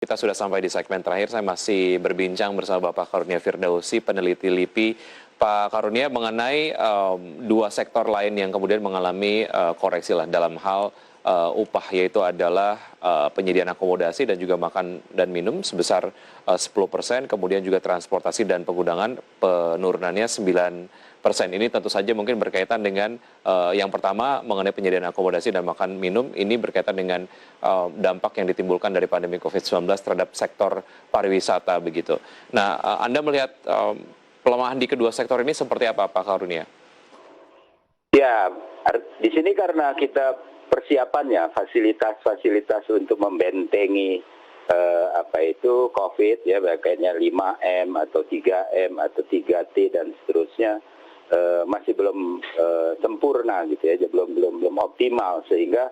Kita sudah sampai di segmen terakhir. Saya masih berbincang bersama Bapak Karunia Firdausi, peneliti LIPI. Pak Karunia, mengenai dua sektor lain yang kemudian mengalami koreksi lah dalam hal upah, yaitu adalah penyediaan akomodasi dan juga makan dan minum sebesar 10%, kemudian juga transportasi dan penggunaan penurunannya 9%. Ini tentu saja mungkin berkaitan dengan yang pertama mengenai penyediaan akomodasi dan makan minum, ini berkaitan dengan dampak yang ditimbulkan dari pandemi COVID-19 terhadap sektor pariwisata begitu. Nah, Anda melihat pelemahan di kedua sektor ini seperti apa, Pak Karunia? Ya, di sini karena kita persiapannya fasilitas-fasilitas untuk membentengi COVID ya, kayaknya 5M atau 3M atau 3T dan seterusnya masih belum sempurna gitu ya, belum optimal sehingga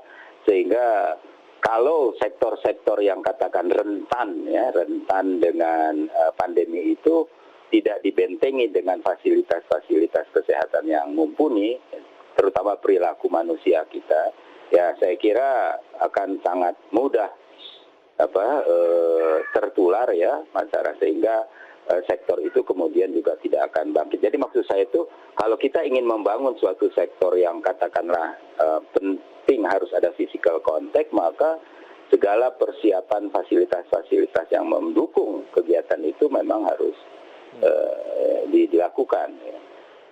kalau sektor-sektor yang katakan rentan dengan pandemi itu tidak dibentengi dengan fasilitas-fasilitas kesehatan yang mumpuni, terutama perilaku manusia kita, ya saya kira akan sangat mudah tertular ya masyarakat, sehingga sektor itu kemudian juga tidak akan bangkit. Jadi maksud saya itu kalau kita ingin membangun suatu sektor yang katakanlah penting harus ada physical contact, maka segala persiapan fasilitas-fasilitas yang mendukung kegiatan itu memang harus dilakukan. Ya.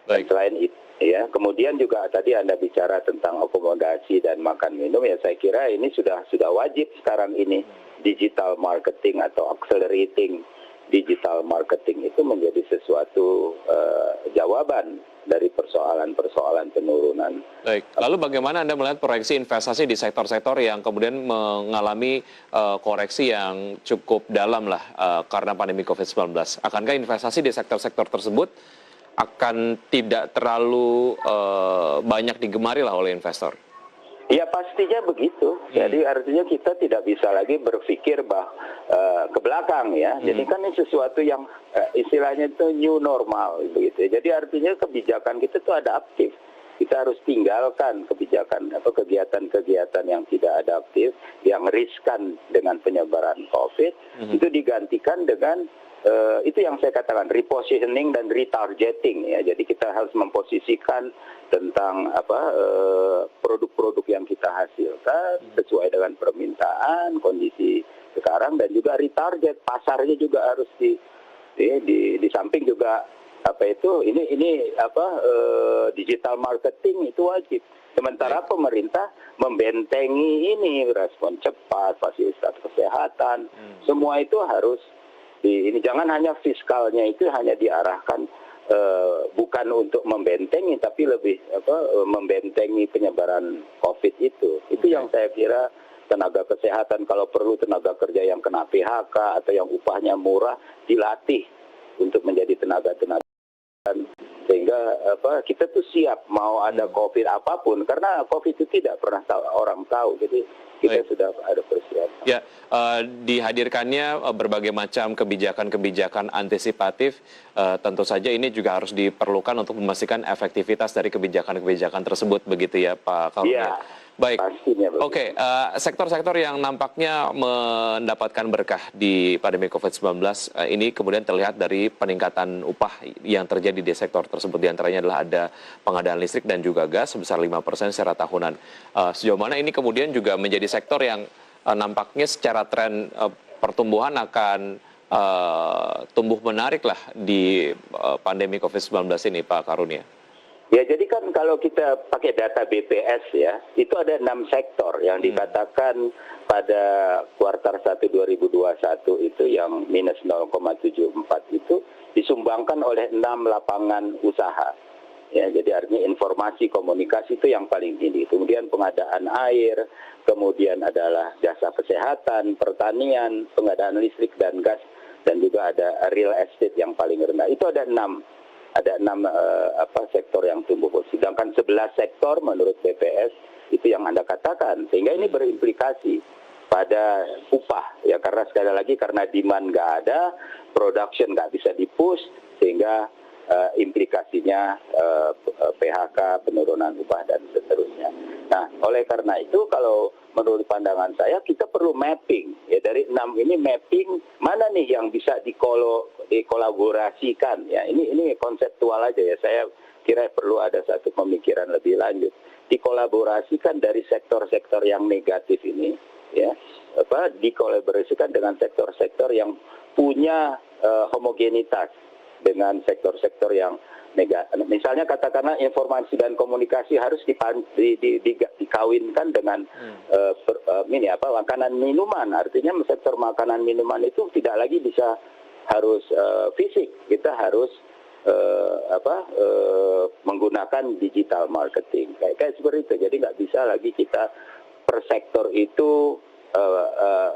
Baik. Selain itu, ya, kemudian juga tadi Anda bicara tentang akomodasi dan makan minum, ya saya kira ini sudah wajib sekarang ini. Digital marketing atau accelerating digital marketing itu menjadi sesuatu jawaban dari persoalan-persoalan penurunan. Baik, lalu bagaimana Anda melihat proyeksi investasi di sektor-sektor yang kemudian mengalami koreksi yang cukup dalam lah karena pandemi COVID-19? Akankah investasi di sektor-sektor tersebut akan tidak terlalu banyak digemari lah oleh investor? Ya pastinya begitu. Jadi artinya kita tidak bisa lagi berpikir ke belakang ya. Jadi kan ini sesuatu yang istilahnya itu new normal begitu. Jadi artinya kebijakan kita itu adaptif. Kita harus tinggalkan kegiatan-kegiatan yang tidak adaptif, yang riskan dengan penyebaran COVID, itu digantikan dengan itu yang saya katakan repositioning dan retargeting ya. Jadi kita harus memposisikan tentang produk-produk yang kita hasilkan sesuai dengan permintaan kondisi sekarang, dan juga retarget pasarnya juga harus di samping juga digital marketing itu wajib. Sementara pemerintah membentengi ini, respon cepat, fasilitas kesehatan, semua itu harus ini jangan hanya fiskalnya itu hanya diarahkan bukan untuk membentengi, tapi lebih membentengi penyebaran COVID itu. Itu yang saya kira tenaga kesehatan, kalau perlu tenaga kerja yang kena PHK atau yang upahnya murah dilatih untuk menjadi tenaga-tenaga, sehingga kita tuh siap mau ada COVID apapun, karena COVID itu tidak pernah orang tahu. Jadi kita sudah ada persiapan. Ya, dihadirkannya berbagai macam kebijakan-kebijakan antisipatif, tentu saja ini juga harus diperlukan untuk memastikan efektivitas dari kebijakan-kebijakan tersebut, begitu ya Pak Karunia? Ya, baik. Oke, sektor-sektor yang nampaknya mendapatkan berkah di pandemi COVID-19 ini kemudian terlihat dari peningkatan upah yang terjadi di sektor tersebut. Di antaranya adalah ada pengadaan listrik dan juga gas sebesar 5% secara tahunan. Sejauh mana ini kemudian juga menjadi sektor yang nampaknya secara tren pertumbuhan akan tumbuh menarik lah di pandemi COVID-19 ini, Pak Karunia? Ya, jadi kan kalau kita pakai data BPS ya, itu ada 6 sektor yang dikatakan pada kuartal 1 2021 itu yang minus 0,74 itu disumbangkan oleh 6 lapangan usaha. Ya, jadi artinya informasi komunikasi itu yang paling tinggi. Kemudian pengadaan air, kemudian adalah jasa kesehatan, pertanian, pengadaan listrik dan gas, dan juga ada real estate yang paling rendah. Itu ada 6 sektor yang tumbuh. Sedangkan 11 sektor menurut BPS itu yang Anda katakan. Sehingga ini berimplikasi pada upah ya, karena sekali lagi karena demand nggak ada, production nggak bisa di-push, sehingga implikasinya PHK, penurunan upah dan seterusnya. Nah, oleh karena itu kalau menurut pandangan saya kita perlu mapping ya, dari 6 ini mapping mana nih yang bisa dikolaborasikan ya. Ini konseptual aja ya. Saya kira perlu ada satu pemikiran lebih lanjut. Dikolaborasikan dari sektor-sektor yang negatif ini ya, dikolaborasikan dengan sektor-sektor yang punya homogenitas dengan sektor-sektor yang negatif. Misalnya katakanlah informasi dan komunikasi harus dikawinkan dengan makanan minuman. Artinya sektor makanan minuman itu tidak lagi bisa harus fisik. Kita harus menggunakan digital marketing. Kayak seperti itu. Jadi nggak bisa lagi kita per sektor itu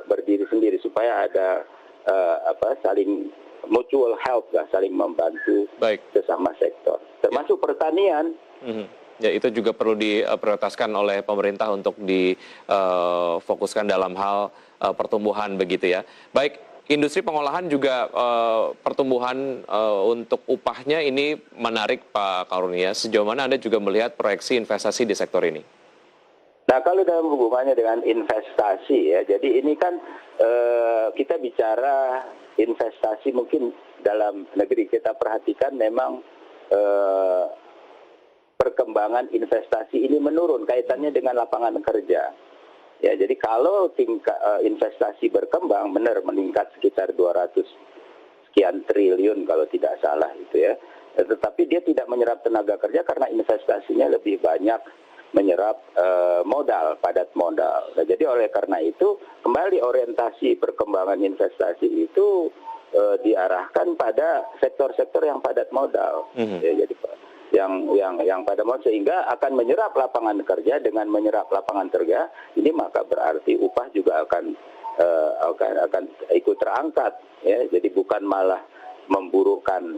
berdiri sendiri, supaya ada saling mutual help, saling membantu sesama sektor, termasuk pertanian. Ya, itu juga perlu diprioritaskan oleh pemerintah untuk difokuskan dalam hal pertumbuhan begitu ya. Baik, industri pengolahan juga pertumbuhan untuk upahnya ini menarik Pak Karunia. Sejauh mana Anda juga melihat proyeksi investasi di sektor ini? Nah, kalau dalam hubungannya dengan investasi ya, jadi ini kan kita bicara investasi mungkin dalam negeri, kita perhatikan memang perkembangan investasi ini menurun kaitannya dengan lapangan kerja. Ya, jadi kalau tingkat investasi berkembang benar meningkat sekitar 200 sekian triliun kalau tidak salah itu ya. Tetapi dia tidak menyerap tenaga kerja karena investasinya lebih banyak menyerap modal, padat modal. Nah, jadi oleh karena itu kembali orientasi perkembangan investasi itu diarahkan pada sektor-sektor yang padat modal. Ya, jadi yang padat modal, sehingga akan menyerap lapangan kerja. Dengan menyerap lapangan kerja ini maka berarti upah juga akan ikut terangkat ya. Jadi bukan malah memburukkan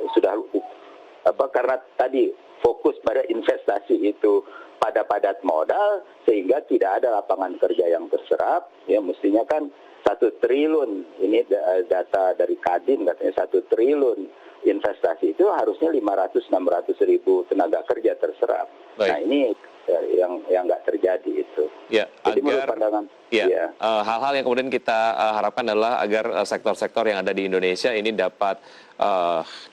karena tadi fokus pada investasi itu pada padat modal, sehingga tidak ada lapangan kerja yang terserap. Ya, mestinya kan 1 triliun, ini data dari Kadin katanya 1 triliun investasi itu harusnya 500-600 ribu tenaga kerja terserap. Baik. Nah, ini yang nggak terjadi itu. Ya, jadi menurut pandangan hal-hal yang kemudian kita harapkan adalah agar sektor-sektor yang ada di Indonesia ini dapat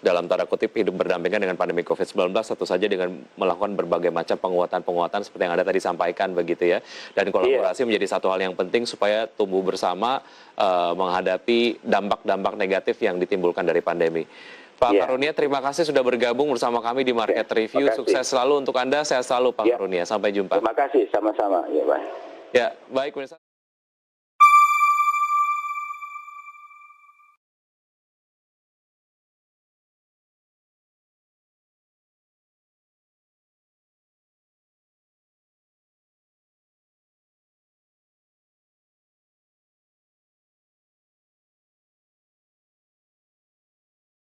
dalam tanda kutip hidup berdampingan dengan pandemi COVID-19, tentu saja dengan melakukan berbagai macam penguatan-penguatan seperti yang Anda tadi sampaikan begitu ya. Dan kolaborasi menjadi satu hal yang penting supaya tumbuh bersama menghadapi dampak-dampak negatif yang ditimbulkan dari pandemi. Pak Karunia, terima kasih sudah bergabung bersama kami di Market Review. Sukses selalu untuk Anda, sehat selalu Pak Karunia. Sampai jumpa. Terima kasih, sama-sama. Ya, Pak. Ya, baik.